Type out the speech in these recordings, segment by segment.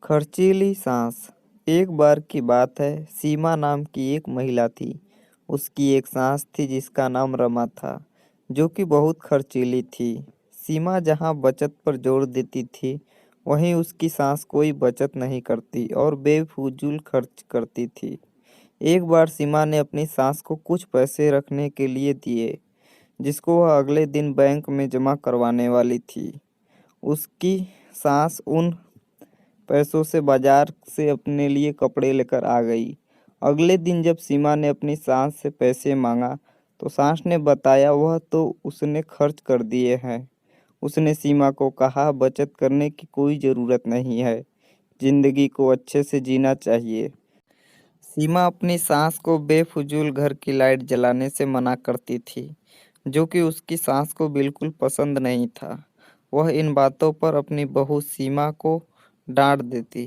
खर्चीली सांस। एक बार की बात है, सीमा नाम की एक महिला थी। उसकी एक सांस थी जिसका नाम रमा था, जो कि बहुत खर्चीली थी। सीमा जहाँ बचत पर जोर देती थी, वहीं उसकी सांस कोई बचत नहीं करती और बेफिजूल खर्च करती थी। एक बार सीमा ने अपनी सांस को कुछ पैसे रखने के लिए दिए, जिसको वह अगले दिन बैंक में जमा करवाने वाली थी। उसकी सांस उन पैसों से बाजार से अपने लिए कपड़े लेकर आ गई। अगले दिन जब सीमा ने अपनी सास से पैसे मांगा, तो सास ने बताया वह तो उसने खर्च कर दिए हैं। उसने सीमा को कहा बचत करने की कोई ज़रूरत नहीं है, जिंदगी को अच्छे से जीना चाहिए। सीमा अपनी सास को बेफिजूल घर की लाइट जलाने से मना करती थी, जो कि उसकी सास को बिल्कुल पसंद नहीं था। वह इन बातों पर अपनी बहू सीमा को डांट देती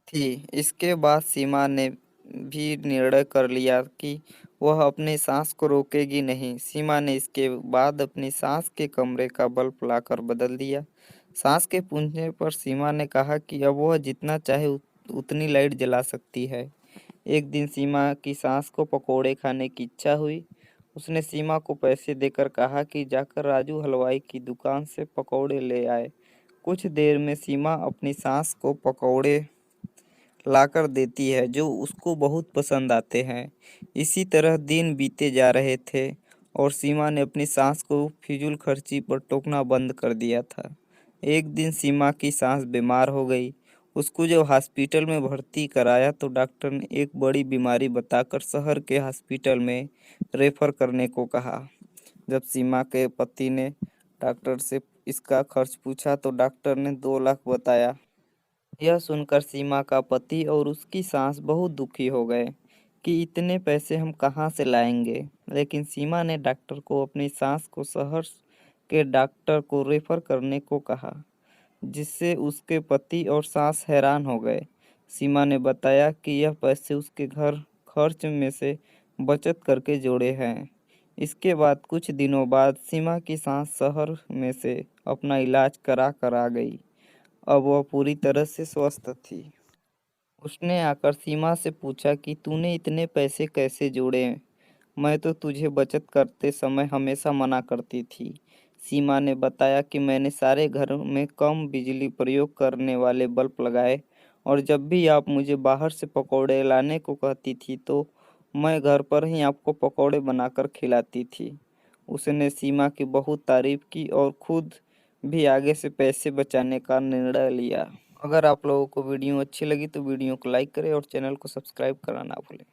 थी। इसके बाद सीमा ने भी निर्णय कर लिया कि वह अपनी सास को रोकेगी नहीं। सीमा ने इसके बाद अपनी सास के कमरे का बल्ब लाकर बदल दिया। सास के पूछने पर सीमा ने कहा कि अब वह जितना चाहे उतनी लाइट जला सकती है। एक दिन सीमा की सास को पकोड़े खाने की इच्छा हुई। उसने सीमा को पैसे देकर कहा कि जाकर राजू हलवाई की दुकान से पकोड़े ले आए। कुछ देर में सीमा अपनी सास को पकोड़े लाकर देती है, जो उसको बहुत पसंद आते हैं। इसी तरह दिन बीते जा रहे थे और सीमा ने अपनी सास को फिजूल खर्ची पर टोकना बंद कर दिया था। एक दिन सीमा की सास बीमार हो गई। उसको जब हॉस्पिटल में भर्ती कराया तो डॉक्टर ने एक बड़ी बीमारी बताकर शहर के हॉस्पिटल में रेफर करने को कहा। जब सीमा के पति ने डॉक्टर से इसका खर्च पूछा तो डॉक्टर ने 2 लाख बताया। यह सुनकर सीमा का पति और उसकी सास बहुत दुखी हो गए कि इतने पैसे हम कहाँ से लाएंगे। लेकिन सीमा ने डॉक्टर को अपनी सास को शहर के डॉक्टर को रेफर करने को कहा, जिससे उसके पति और सास हैरान हो गए। सीमा ने बताया कि यह पैसे उसके घर खर्च में से बचत करके जोड़े हैं। इसके बाद कुछ दिनों बाद सीमा की सास शहर में से अपना इलाज करा कर आ गई। अब वह पूरी तरह से स्वस्थ थी। उसने आकर सीमा से पूछा कि तूने इतने पैसे कैसे जोड़े? मैं तो तुझे बचत करते समय हमेशा मना करती थी। सीमा ने बताया कि मैंने सारे घर में कम बिजली प्रयोग करने वाले बल्ब लगाए और जब भी आप मुझे बाहर से पकौड़े लाने को कहती थी तो मैं घर पर ही आपको पकौड़े बनाकर खिलाती थी। उसने सीमा की बहुत तारीफ की और खुद भी आगे से पैसे बचाने का निर्णय लिया। अगर आप लोगों को वीडियो अच्छी लगी तो वीडियो को लाइक करें और चैनल को सब्सक्राइब करना ना भूलें।